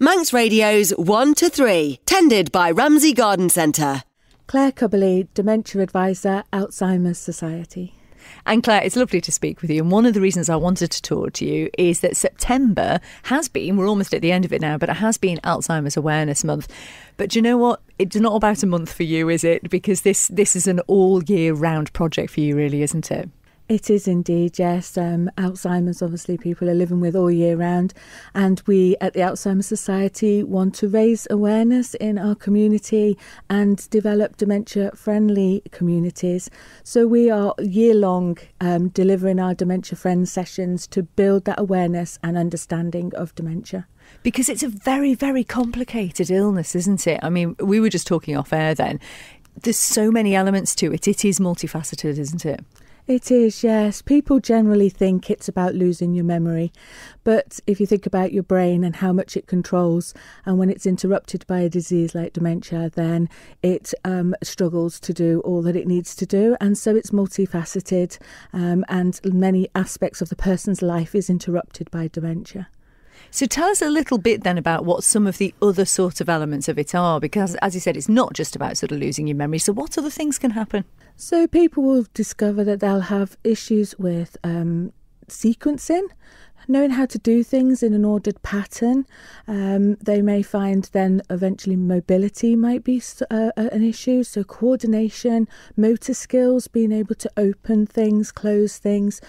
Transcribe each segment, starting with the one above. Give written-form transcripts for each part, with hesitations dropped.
Manx Radio's 1 to 3, tended by Ramsey Garden Centre. Claire Cubberly, Dementia Advisor, Alzheimer's Society. And Claire, it's lovely to speak with you. And one of the reasons I wanted to talk to you is that September has been, we're almost at the end of it now, but it has been Alzheimer's Awareness Month. But do you know what? It's not about a month for you, is it? Because this is an all year round project for you, really, isn't it? It is indeed, yes. Alzheimer's, obviously, people are living with all year round. And we at the Alzheimer's Society want to raise awareness in our community and develop dementia-friendly communities. So we are year-long delivering our Dementia Friends sessions to build that awareness and understanding of dementia. Because it's a very, very complicated illness, isn't it? I mean, we were just talking off air then. There's so many elements to it. It is multifaceted, isn't it? It is, yes. People generally think it's about losing your memory. But if you think about your brain and how much it controls, and when it's interrupted by a disease like dementia, then it struggles to do all that it needs to do. And so it's multifaceted, and many aspects of the person's life is interrupted by dementia. So tell us a little bit then about what some of the other sort of elements of it are, because as you said, it's not just about sort of losing your memory. So what other things can happen? So people will discover that they'll have issues with sequencing, knowing how to do things in an ordered pattern. They may find then eventually mobility might be an issue. So coordination, motor skills, being able to open things, close things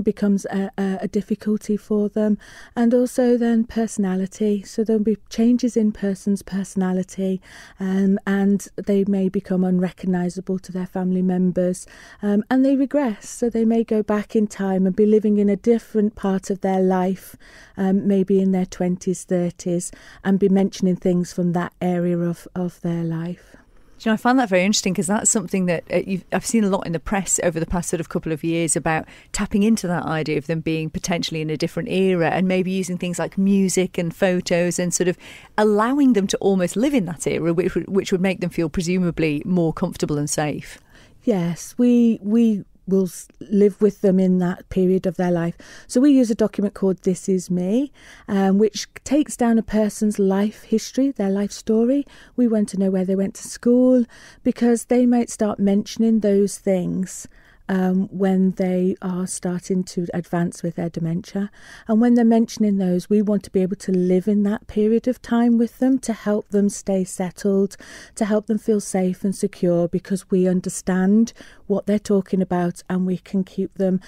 becomes a difficulty for them. And also then personality. So there'll be changes in person's personality, and they may become unrecognisable to their family members, and they regress. So they may go back in time and be living in a different part of their life, maybe in their 20s, 30s, and be mentioning things from that area of their life. Do you know, I find that very interesting because that's something that I've seen a lot in the press over the past sort of couple of years about tapping into that idea of them being potentially in a different era and maybe using things like music and photos and sort of allowing them to almost live in that era, which would make them feel presumably more comfortable and safe. Yes, we will live with them in that period of their life. So we use a document called This Is Me, which takes down a person's life history, their life story. We want to know where they went to school, because they might start mentioning those things when they are starting to advance with their dementia. And when they're mentioning those, we want to be able to live in that period of time with them to help them stay settled, to help them feel safe and secure, because we understand what they're talking about and we can keep them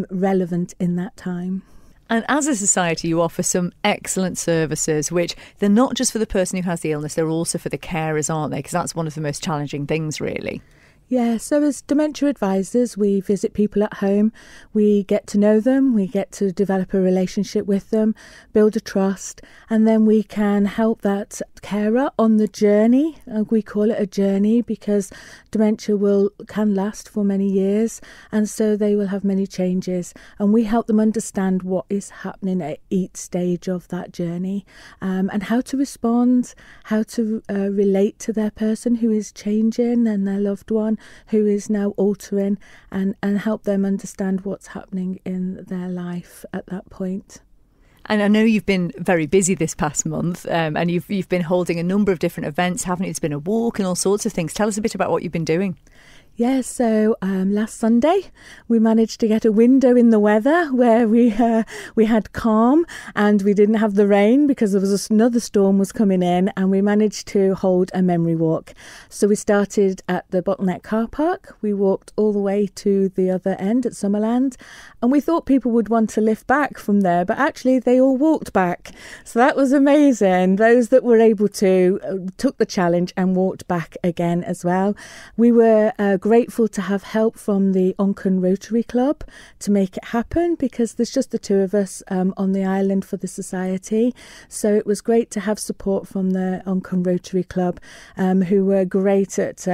relevant in that time. And as a society, you offer some excellent services, which they're not just for the person who has the illness, they're also for the carers, aren't they? Because that's one of the most challenging things, really. Yeah, so as dementia advisors, we visit people at home, we get to know them, we get to develop a relationship with them, build a trust, and then we can help that carer on the journey. We call it a journey because dementia can last for many years, and so they will have many changes, and we help them understand what is happening at each stage of that journey, and how to respond, how to relate to their person who is changing and their loved one who is now altering, and help them understand what's happening in their life at that point. And I know you've been very busy this past month, and you've been holding a number of different events, haven't you? It's been a walk and all sorts of things. Tell us a bit about what you've been doing. Yeah, so last Sunday we managed to get a window in the weather where we had calm and we didn't have the rain because there was another storm was coming in, and we managed to hold a memory walk. So we started at the Bottleneck car park. We walked all the way to the other end at Summerland, and we thought people would want to lift back from there, but actually they all walked back. So that was amazing. Those that were able to took the challenge and walked back again as well. We were grateful to have help from the Onchan Rotary Club to make it happen, because there's just the two of us on the island for the society. So it was great to have support from the Onchan Rotary Club, who were great at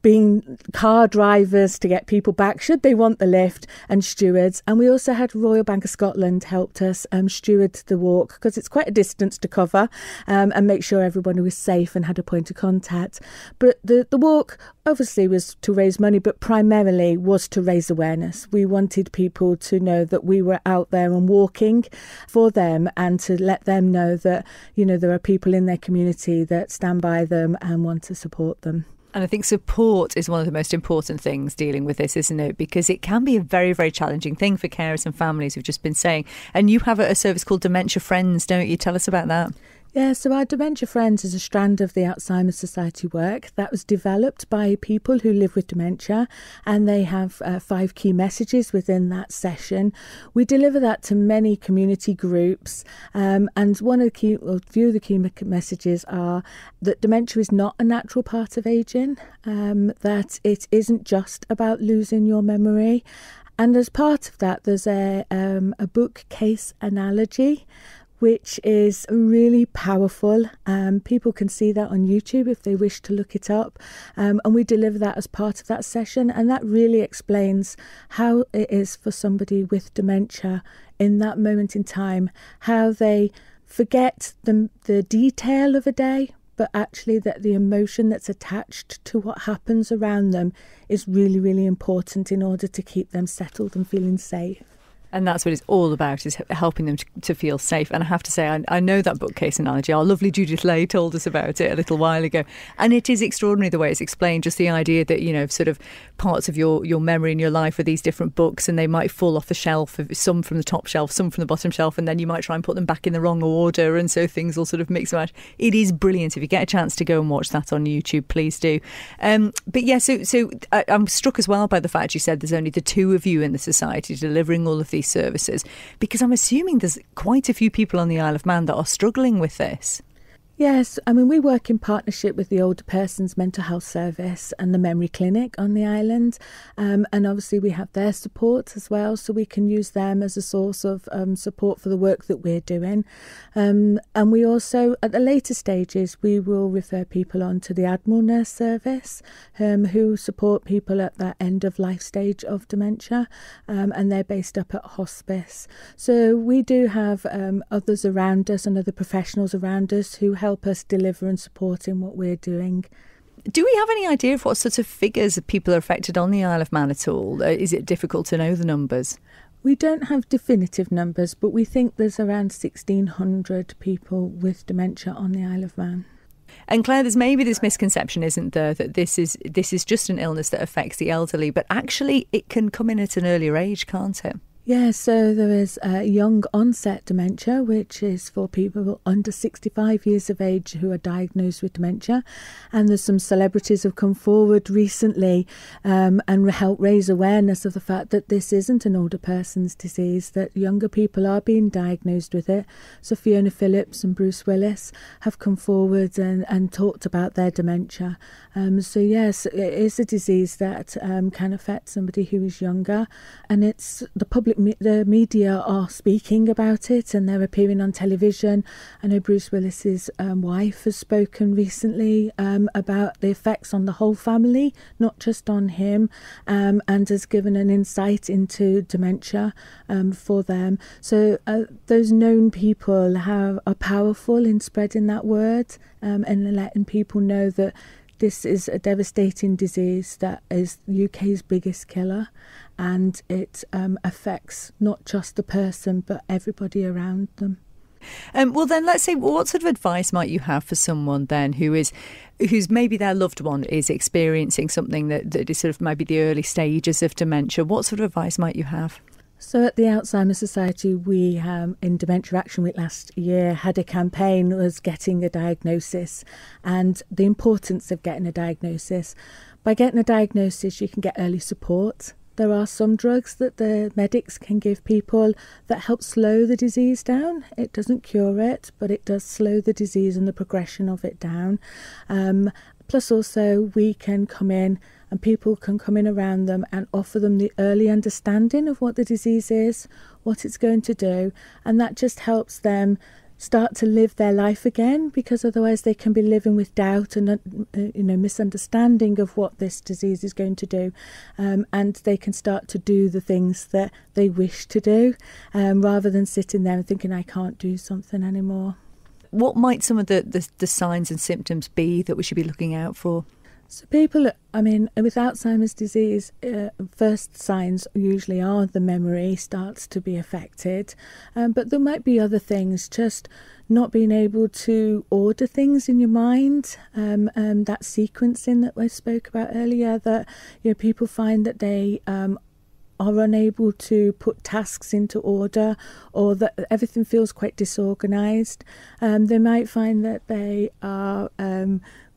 being car drivers to get people back should they want the lift, and stewards. And we also had Royal Bank of Scotland helped us steward the walk, because it's quite a distance to cover, and make sure everyone was safe and had a point of contact. But the walk obviously was to raise money, but primarily was to raise awareness. We wanted people to know that we were out there and walking for them, and to let them know that, you know, there are people in their community that stand by them and want to support them. And I think support is one of the most important things dealing with this, isn't it? Because it can be a very, very challenging thing for carers and families, we've just been saying. And you have a service called Dementia Friends, don't you? Tell us about that. Yeah, so our Dementia Friends is a strand of the Alzheimer Society work that was developed by people who live with dementia, and they have 5 key messages within that session. We deliver that to many community groups, and one of the key, or a few of the key messages are that dementia is not a natural part of ageing, that it isn't just about losing your memory. And as part of that, there's a bookcase analogy, which is really powerful. People can see that on YouTube if they wish to look it up. And we deliver that as part of that session. And that really explains how it is for somebody with dementia in that moment in time, how they forget the detail of a day, but actually that the emotion that's attached to what happens around them is really, really important in order to keep them settled and feeling safe. And that's what it's all about, is helping them to feel safe. And I have to say, I know that bookcase analogy. Our lovely Judith Lay told us about it a little while ago. And it is extraordinary the way it's explained, just the idea that, you know, sort of parts of your memory in your life are these different books, and they might fall off the shelf, some from the top shelf, some from the bottom shelf, and then you might try and put them back in the wrong order. And so things will sort of mix and match. It is brilliant. If you get a chance to go and watch that on YouTube, please do. But yeah, so I'm struck as well by the fact you said there's only the 2 of you in the society delivering all of these services, because I'm assuming there's quite a few people on the Isle of Man that are struggling with this. Yes, I mean, we work in partnership with the Older Persons Mental Health Service and the Memory Clinic on the island. And obviously we have their support as well, so we can use them as a source of support for the work that we're doing. And we also, at the later stages, we will refer people on to the Admiral Nurse Service, who support people at that end of life stage of dementia, and they're based up at hospice. So we do have others around us and other professionals around us who help us deliver and support in what we're doing. Do we have any idea of what sort of figures of people are affected on the Isle of Man at all? Is it difficult to know the numbers? We don't have definitive numbers, but we think there's around 1,600 people with dementia on the Isle of Man. And Claire, there's maybe this misconception, isn't there, that this is just an illness that affects the elderly, but actually it can come in at an earlier age, can't it? Yeah, so there is young onset dementia, which is for people under 65 years of age who are diagnosed with dementia. And there's some celebrities have come forward recently and helped raise awareness of the fact that this isn't an older person's disease, that younger people are being diagnosed with it. So Fiona Phillips and Bruce Willis have come forward and talked about their dementia. So yes, it is a disease that can affect somebody who is younger, and it's the media are speaking about it and they're appearing on television. I know Bruce Willis's wife has spoken recently about the effects on the whole family, not just on him, and has given an insight into dementia for them. So those known people are powerful in spreading that word and letting people know that this is a devastating disease that is the UK's biggest killer, and it affects not just the person but everybody around them. Well then, let's say, what sort of advice might you have for someone then who's maybe their loved one is experiencing something that is sort of maybe the early stages of dementia? What sort of advice might you have? So at the Alzheimer Society, we, in Dementia Action Week last year, had a campaign was getting a diagnosis and the importance of getting a diagnosis. By getting a diagnosis, you can get early support. There are some drugs that the medics can give people that help slow the disease down. It doesn't cure it, but it does slow the disease and the progression of it down. Plus also we can come in and people can come in around them and offer them the early understanding of what the disease is, what it's going to do, and that just helps them start to live their life again, because otherwise they can be living with doubt and misunderstanding of what this disease is going to do, and they can start to do the things that they wish to do, rather than sitting there and thinking, I can't do something anymore. What might some of the signs and symptoms be that we should be looking out for? So people, I mean, with Alzheimer's disease, first signs usually are the memory starts to be affected, but there might be other things, just not being able to order things in your mind, that sequencing that we spoke about earlier, that people find that they are unable to put tasks into order, or that everything feels quite disorganised. They might find that they are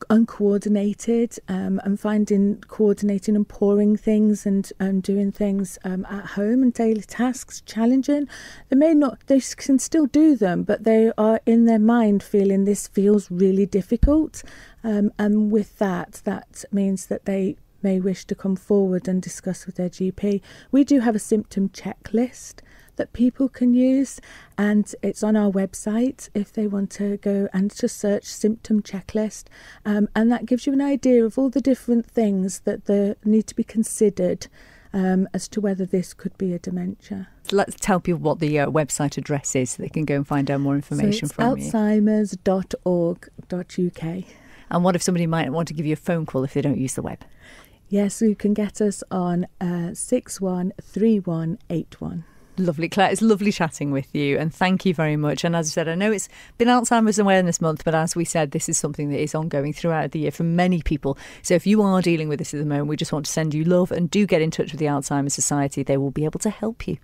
uncoordinated, and finding coordinating and pouring things and doing things at home and daily tasks challenging. They can still do them, but they are in their mind feeling this feels really difficult, and with that means that they may wish to come forward and discuss with their GP. We do have a symptom checklist that people can use, and it's on our website if they want to go and just search symptom checklist, and that gives you an idea of all the different things that need to be considered as to whether this could be a dementia. Let's tell people what the website address is so they can go and find out more information from you. alzheimers.org.uk. And what if somebody might want to give you a phone call if they don't use the web? Yes, you can get us on 613181. Lovely, Claire. It's lovely chatting with you, and thank you very much. And as I said, I know it's been Alzheimer's Awareness Month, but as we said, this is something that is ongoing throughout the year for many people. So if you are dealing with this at the moment, we just want to send you love, and do get in touch with the Alzheimer's Society. They will be able to help you.